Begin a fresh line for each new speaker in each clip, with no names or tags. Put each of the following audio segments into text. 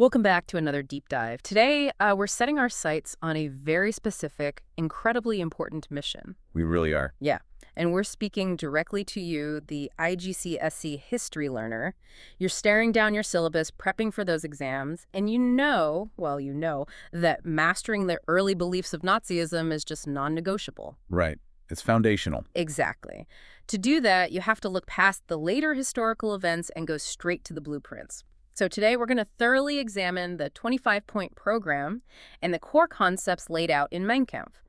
Welcome back to another deep dive. Today, we're setting our sights on a very specific, incredibly important mission.
We really are.
Yeah, and we're speaking directly to you, the IGCSE history learner. You're staring down your syllabus, prepping for those exams, and you know that mastering the early beliefs of Nazism is just non-negotiable.
Right. It's foundational.
Exactly. To do that, you have to look past the later historical events and go straight to the blueprints. So today we're going to thoroughly examine the 25-point program and the core concepts laid out in Mein Kampf.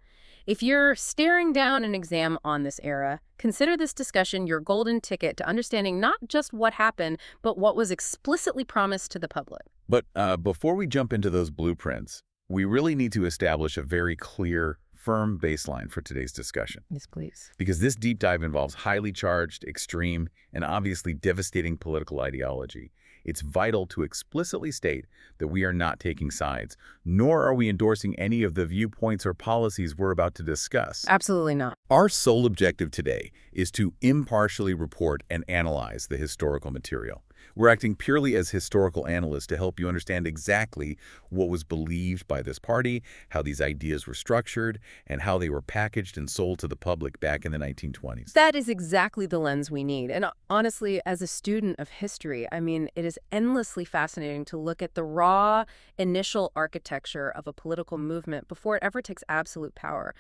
If you're staring down an exam on this era, consider this discussion your golden ticket to understanding not just what happened, but what was explicitly promised to the public.
But before we jump into those blueprints, we really need to establish a very clear, firm baseline for today's discussion.
Yes, please.
Because this deep dive involves highly charged, extreme, and obviously devastating political ideology. It's vital to explicitly state that we are not taking sides, nor are we endorsing any of the viewpoints or policies we're about to discuss.
Absolutely not.
Our sole objective today is to impartially report and analyze the historical material. We're acting purely as historical analysts to help you understand exactly what was believed by this party, how these ideas were structured, and how they were packaged and sold to the public back in the 1920s.
That is exactly the lens we need. And honestly, as a student of history, it is endlessly fascinating to look at the raw initial architecture of a political movement before it ever takes absolute power.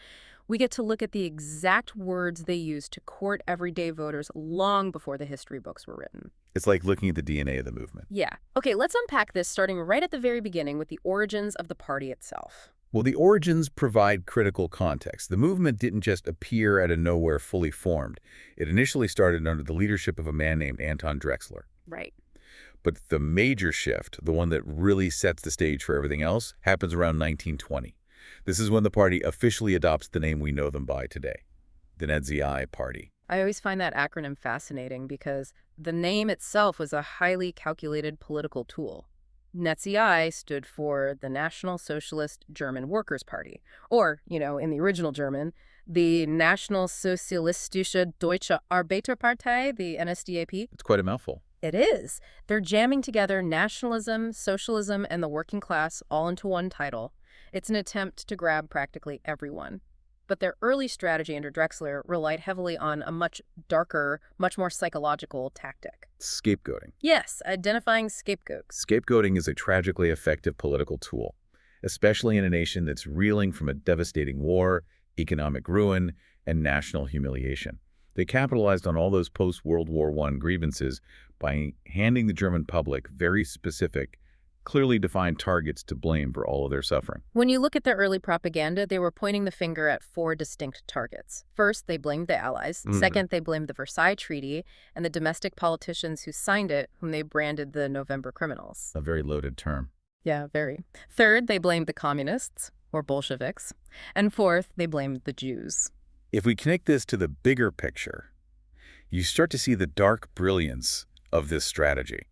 We get to look at the exact words they used to court everyday voters long before the history books were written.
It's like looking at the DNA of the movement.
Yeah. Okay, let's unpack this starting right at the very beginning with the origins of the party itself.
Well, the origins provide critical context. The movement didn't just appear out of nowhere fully formed. It initially started under the leadership of a man named Anton Drexler.
Right.
But the major shift, the one that really sets the stage for everything else, happens around 1920. This is when the party officially adopts the name we know them by today, the Nazi Party.
I always find that acronym fascinating because the name itself was a highly calculated political tool. Nazi stood for the National Socialist German Workers' Party, or, in the original German, the National Sozialistische Deutsche Arbeiterpartei, the NSDAP.
It's quite a mouthful.
It is. They're jamming together nationalism, socialism, and the working class all into one title. It's an attempt to grab practically everyone. But their early strategy under Drexler relied heavily on a much darker, much more psychological tactic.
Scapegoating.
Yes, identifying scapegoats.
Scapegoating is a tragically effective political tool, especially in a nation that's reeling from a devastating war, economic ruin, and national humiliation. They capitalized on all those post-World War I grievances by handing the German public very specific, clearly defined targets to blame for all of their suffering.
When you look at their early propaganda, they were pointing the finger at four distinct targets. First, they blamed the Allies. Second, they blamed the Versailles Treaty and the domestic politicians who signed it, whom they branded the November criminals.
A very loaded term.
Yeah, very. Third, they blamed the communists, or Bolsheviks. And fourth, they blamed the Jews.
If we connect this to the bigger picture, you start to see the dark brilliance of this strategy.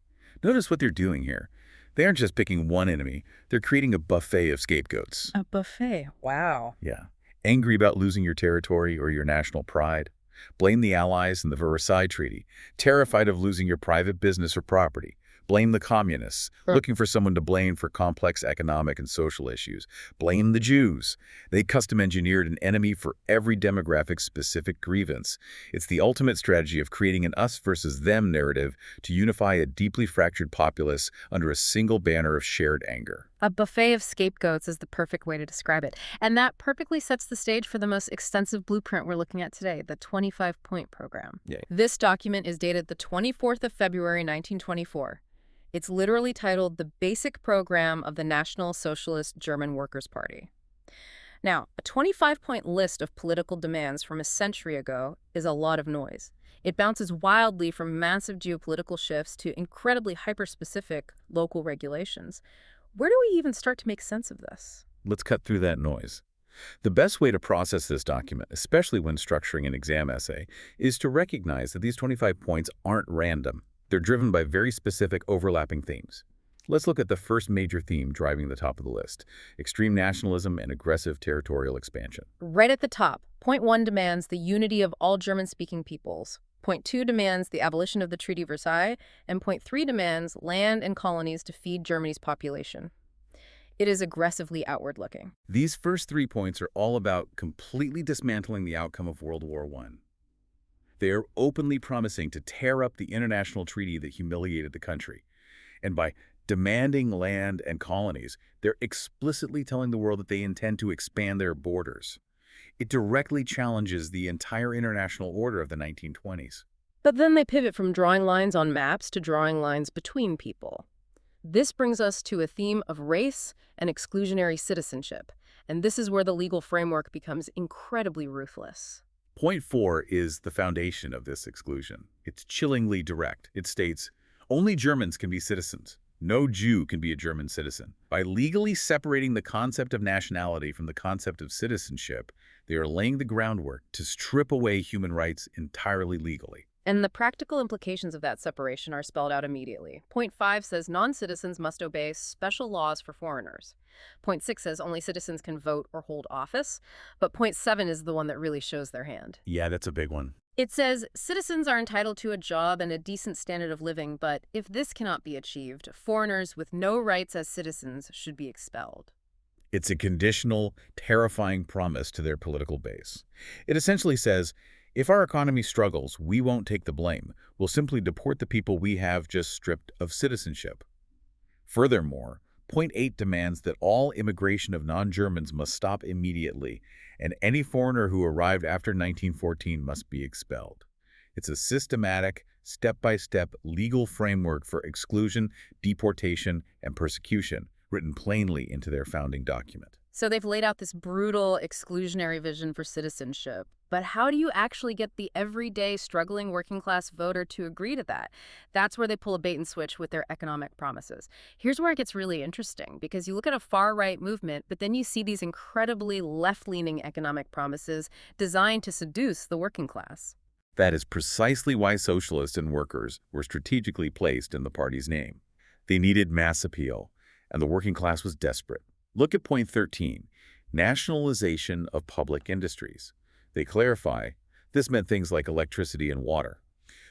Notice what they're doing here. They aren't just picking one enemy. They're creating a buffet of scapegoats.
A buffet. Wow.
Yeah. Angry about losing your territory or your national pride? Blame the Allies and the Versailles Treaty. Terrified of losing your private business or property? Blame the communists, looking for someone to blame for complex economic and social issues. Blame the Jews. They custom-engineered an enemy for every demographic-specific grievance. It's the ultimate strategy of creating an us versus them narrative to unify a deeply fractured populace under a single banner of shared anger.
A buffet of scapegoats is the perfect way to describe it. And that perfectly sets the stage for the most extensive blueprint we're looking at today, the 25-point program.
Yay.
This document is dated the 24th of February, 1924. It's literally titled The Basic Program of the National Socialist German Workers' Party. Now, a 25-point list of political demands from a century ago is a lot of noise. It bounces wildly from massive geopolitical shifts to incredibly hyper-specific local regulations. Where do we even start to make sense of this?
Let's cut through that noise. The best way to process this document, especially when structuring an exam essay, is to recognize that these 25 points aren't random. They're driven by very specific overlapping themes. Let's look at the first major theme driving the top of the list: extreme nationalism and aggressive territorial expansion.
Right at the top, point 1 demands the unity of all German-speaking peoples. Point 2 demands the abolition of the Treaty of Versailles, and point 3 demands land and colonies to feed Germany's population. It is aggressively outward-looking.
These first 3 points are all about completely dismantling the outcome of World War I. They are openly promising to tear up the international treaty that humiliated the country. And by demanding land and colonies, they're explicitly telling the world that they intend to expand their borders. It directly challenges the entire international order of the 1920s.
But then they pivot from drawing lines on maps to drawing lines between people. This brings us to a theme of race and exclusionary citizenship, and this is where the legal framework becomes incredibly ruthless.
Point 4 is the foundation of this exclusion. It's chillingly direct. It states, only Germans can be citizens. No Jew can be a German citizen. By legally separating the concept of nationality from the concept of citizenship, they are laying the groundwork to strip away human rights entirely legally.
And the practical implications of that separation are spelled out immediately. Point 5 says non-citizens must obey special laws for foreigners. Point 6 says only citizens can vote or hold office. But point 7 is the one that really shows their hand.
Yeah, that's a big one.
It says citizens are entitled to a job and a decent standard of living, but if this cannot be achieved, foreigners with no rights as citizens should be expelled.
It's a conditional, terrifying promise to their political base. It essentially says, if our economy struggles, we won't take the blame. We'll simply deport the people we have just stripped of citizenship. Furthermore, point 8 demands that all immigration of non-Germans must stop immediately, and any foreigner who arrived after 1914 must be expelled. It's a systematic, step-by-step legal framework for exclusion, deportation, and persecution, written plainly into their founding document.
So they've laid out this brutal, exclusionary vision for citizenship. But how do you actually get the everyday, struggling working-class voter to agree to that? That's where they pull a bait-and-switch with their economic promises. Here's where it gets really interesting, because you look at a far-right movement, but then you see these incredibly left-leaning economic promises designed to seduce the working class.
That is precisely why socialists and workers were strategically placed in the party's name. They needed mass appeal, and the working class was desperate. Look at point 13, nationalization of public industries. They clarify, this meant things like electricity and water.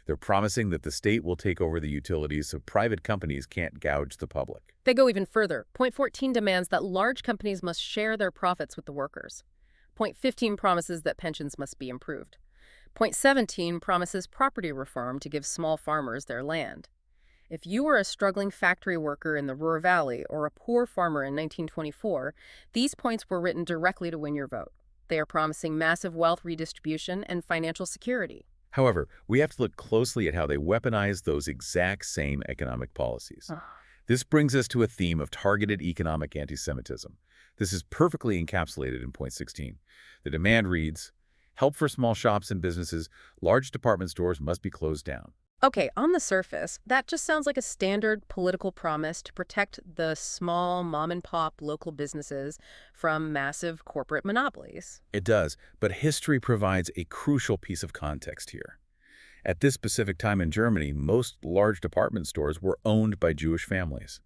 They're promising that the state will take over the utilities so private companies can't gouge the public.
They go even further. Point 14 demands that large companies must share their profits with the workers. Point 15 promises that pensions must be improved. Point 17 promises property reform to give small farmers their land. If you were a struggling factory worker in the Ruhr Valley or a poor farmer in 1924, these points were written directly to win your vote. They are promising massive wealth redistribution and financial security.
However, we have to look closely at how they weaponize those exact same economic policies. This brings us to a theme of targeted economic anti-Semitism. This is perfectly encapsulated in point 16. The demand reads, help for small shops and businesses, large department stores must be closed down.
Okay, on the surface, that just sounds like a standard political promise to protect the small mom-and-pop local businesses from massive corporate monopolies.
It does, but history provides a crucial piece of context here. At this specific time in Germany, most large department stores were owned by Jewish families.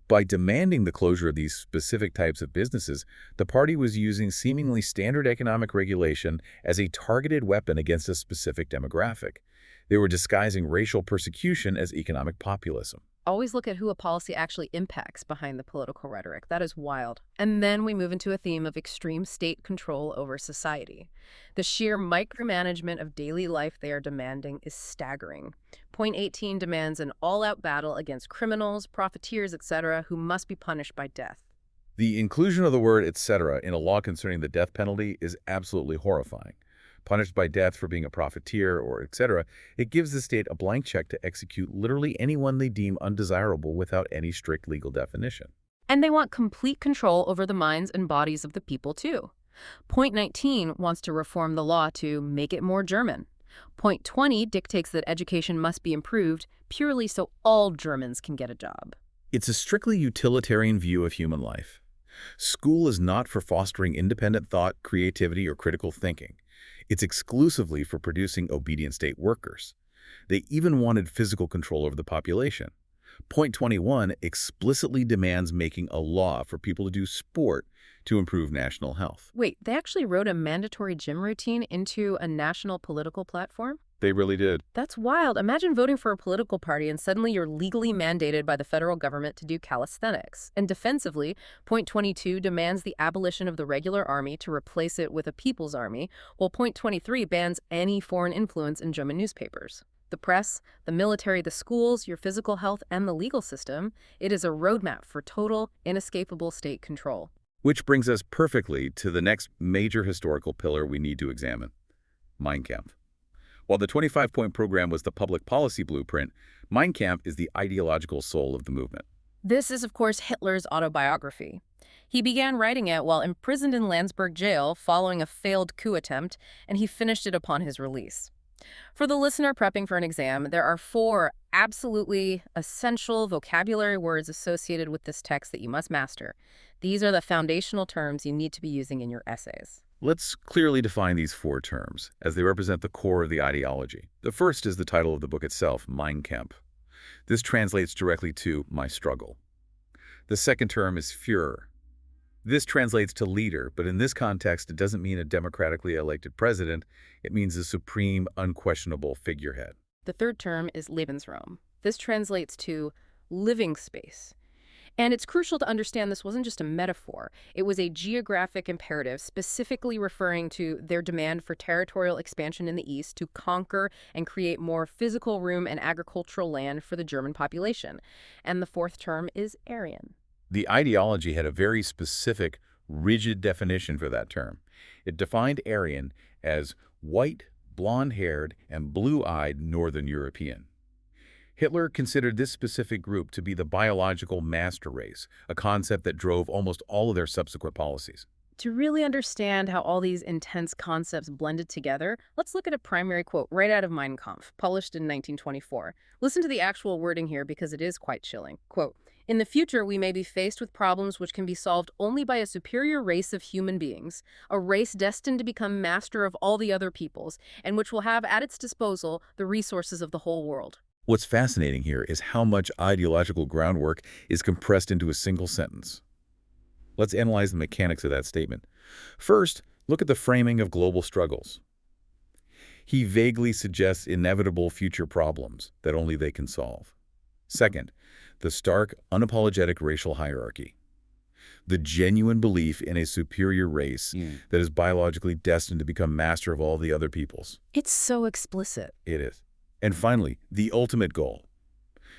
By demanding the closure of these specific types of businesses, the party was using seemingly standard economic regulation as a targeted weapon against a specific demographic. They were disguising racial persecution as economic populism.
Always look at who a policy actually impacts behind the political rhetoric. That is wild. And then we move into a theme of extreme state control over society. The sheer micromanagement of daily life they are demanding is staggering. Point 18 demands an all-out battle against criminals, profiteers, etc., who must be punished by death.
The inclusion of the word etc. in a law concerning the death penalty is absolutely horrifying. Punished by death for being a profiteer or etc., it gives the state a blank check to execute literally anyone they deem undesirable without any strict legal definition.
And they want complete control over the minds and bodies of the people, too. Point 19 wants to reform the law to make it more German. Point 20 dictates that education must be improved purely so all Germans can get a job.
It's a strictly utilitarian view of human life. School is not for fostering independent thought, creativity, or critical thinking. It's exclusively for producing obedient state workers. They even wanted physical control over the population. Point 21 explicitly demands making a law for people to do sport to improve national health.
Wait, they actually wrote a mandatory gym routine into a national political platform?
They really did.
That's wild. Imagine voting for a political party and suddenly you're legally mandated by the federal government to do calisthenics. And defensively, Point 22 demands the abolition of the regular army to replace it with a people's army, while Point 23 bans any foreign influence in German newspapers. The press, the military, the schools, your physical health, and the legal system, it is a roadmap for total, inescapable state control.
Which brings us perfectly to the next major historical pillar we need to examine: Mein Kampf. While the 25-point program was the public policy blueprint, Mein Kampf is the ideological soul of the movement.
This is, of course, Hitler's autobiography. He began writing it while imprisoned in Landsberg jail following a failed coup attempt, and he finished it upon his release. For the listener prepping for an exam, there are 4 absolutely essential vocabulary words associated with this text that you must master. These are the foundational terms you need to be using in your essays.
Let's clearly define these 4 terms, as they represent the core of the ideology. The first is the title of the book itself, Mein Kampf. This translates directly to my struggle. The second term is Führer. This translates to leader, but in this context, it doesn't mean a democratically elected president. It means a supreme, unquestionable figurehead.
The third term is Lebensraum. This translates to living space. And it's crucial to understand this wasn't just a metaphor. It was a geographic imperative specifically referring to their demand for territorial expansion in the East to conquer and create more physical room and agricultural land for the German population. And the fourth term is Aryan.
The ideology had a very specific, rigid definition for that term. It defined Aryan as white, blonde-haired, and blue-eyed Northern European. Hitler considered this specific group to be the biological master race, a concept that drove almost all of their subsequent policies.
To really understand how all these intense concepts blended together, let's look at a primary quote right out of Mein Kampf, published in 1924. Listen to the actual wording here because it is quite chilling. Quote, "In the future, we may be faced with problems which can be solved only by a superior race of human beings, a race destined to become master of all the other peoples, and which will have at its disposal the resources of the whole world."
What's fascinating here is how much ideological groundwork is compressed into a single sentence. Let's analyze the mechanics of that statement. First, look at the framing of global struggles. He vaguely suggests inevitable future problems that only they can solve. Second, the stark, unapologetic racial hierarchy. The genuine belief in a superior race that is biologically destined to become master of all the other peoples.
It's so explicit.
It is. And finally, the ultimate goal.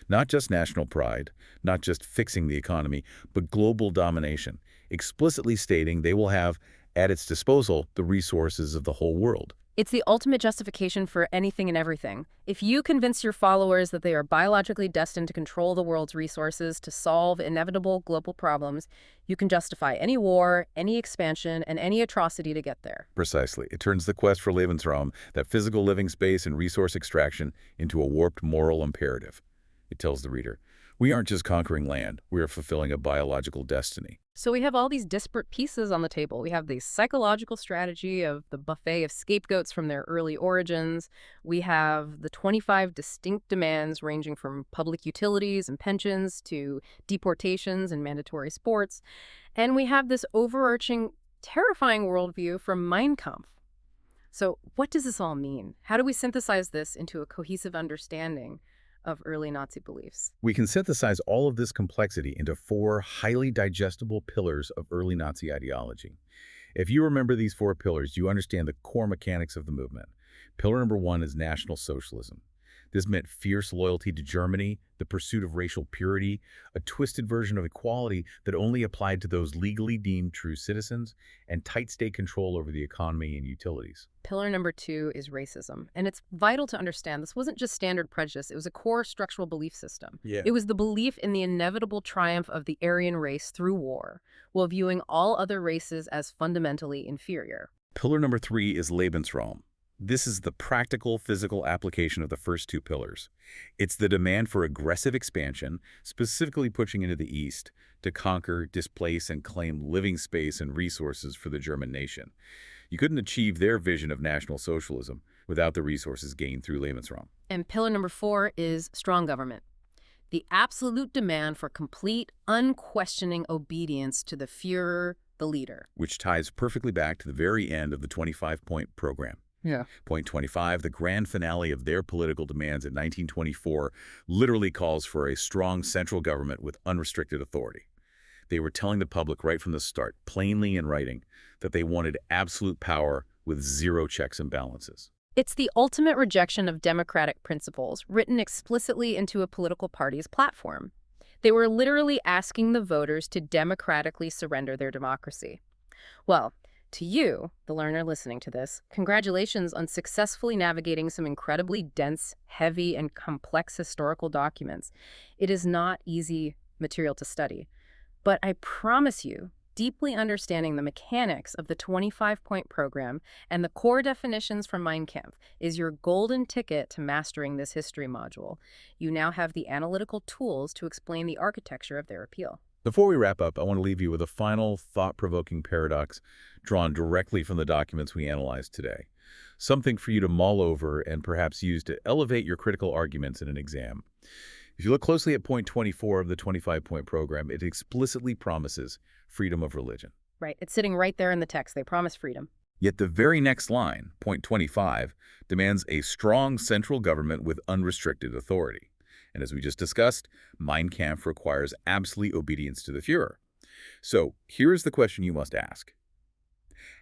Not just national pride, not just fixing the economy, but global domination, explicitly stating they will have at its disposal the resources of the whole world.
It's the ultimate justification for anything and everything. If you convince your followers that they are biologically destined to control the world's resources to solve inevitable global problems, you can justify any war, any expansion, and any atrocity to get there.
Precisely. It turns the quest for Lebensraum, that physical living space and resource extraction, into a warped moral imperative. It tells the reader, we aren't just conquering land, we are fulfilling a biological destiny.
So we have all these disparate pieces on the table. We have the psychological strategy of the buffet of scapegoats from their early origins. We have the 25 distinct demands ranging from public utilities and pensions to deportations and mandatory sports. And we have this overarching, terrifying worldview from Mein Kampf. So what does this all mean? How do we synthesize this into a cohesive understanding of early Nazi beliefs?
We can synthesize all of this complexity into 4 highly digestible pillars of early Nazi ideology. If you remember these 4 pillars, you understand the core mechanics of the movement. Pillar number 1 is National Socialism. This meant fierce loyalty to Germany, the pursuit of racial purity, a twisted version of equality that only applied to those legally deemed true citizens, and tight state control over the economy and utilities.
Pillar number 2 is racism. And it's vital to understand this wasn't just standard prejudice. It was a core structural belief system. It was the belief in the inevitable triumph of the Aryan race through war, while viewing all other races as fundamentally inferior.
Pillar number 3 is Lebensraum. This is the practical, physical application of the first 2 pillars. It's the demand for aggressive expansion, specifically pushing into the East, to conquer, displace, and claim living space and resources for the German nation. You couldn't achieve their vision of National Socialism without the resources gained through Lebensraum.
And pillar number 4 is strong government. The absolute demand for complete, unquestioning obedience to the Führer, the leader.
Which ties perfectly back to the very end of the 25-point program.
Yeah.
Point 25, the grand finale of their political demands in 1924, literally calls for a strong central government with unrestricted authority. They were telling the public right from the start, plainly in writing, that they wanted absolute power with zero checks and balances.
It's the ultimate rejection of democratic principles written explicitly into a political party's platform. They were literally asking the voters to democratically surrender their democracy. Well, to you, the learner listening to this, congratulations on successfully navigating some incredibly dense, heavy, and complex historical documents. It is not easy material to study. But I promise you, deeply understanding the mechanics of the 25-point program and the core definitions from Mein Kampf is your golden ticket to mastering this history module. You now have the analytical tools to explain the architecture of their appeal.
Before we wrap up, I want to leave you with a final thought-provoking paradox drawn directly from the documents we analyzed today. Something for you to mull over and perhaps use to elevate your critical arguments in an exam. If you look closely at point 24 of the 25-point program, it explicitly promises freedom of religion.
Right, it's sitting right there in the text. They promise freedom.
Yet the very next line, point 25, demands a strong central government with unrestricted authority. And as we just discussed, Mein Kampf requires absolute obedience to the Führer. So here's the question you must ask.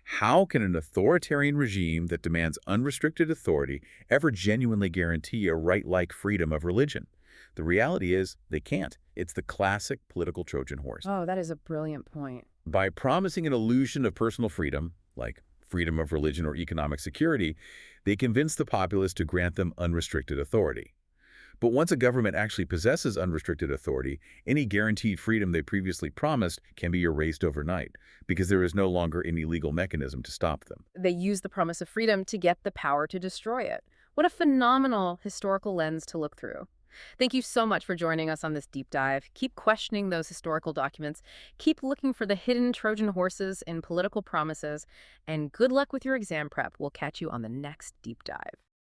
How can an authoritarian regime that demands unrestricted authority ever genuinely guarantee a right like freedom of religion? The reality is they can't. It's the classic political Trojan horse.
Oh, that is a brilliant point.
By promising an illusion of personal freedom, like freedom of religion or economic security, they convince the populace to grant them unrestricted authority. But once a government actually possesses unrestricted authority, any guaranteed freedom they previously promised can be erased overnight because there is no longer any legal mechanism to stop them.
They use the promise of freedom to get the power to destroy it. What a phenomenal historical lens to look through. Thank you so much for joining us on this deep dive. Keep questioning those historical documents. Keep looking for the hidden Trojan horses in political promises. And good luck with your exam prep. We'll catch you on the next deep dive.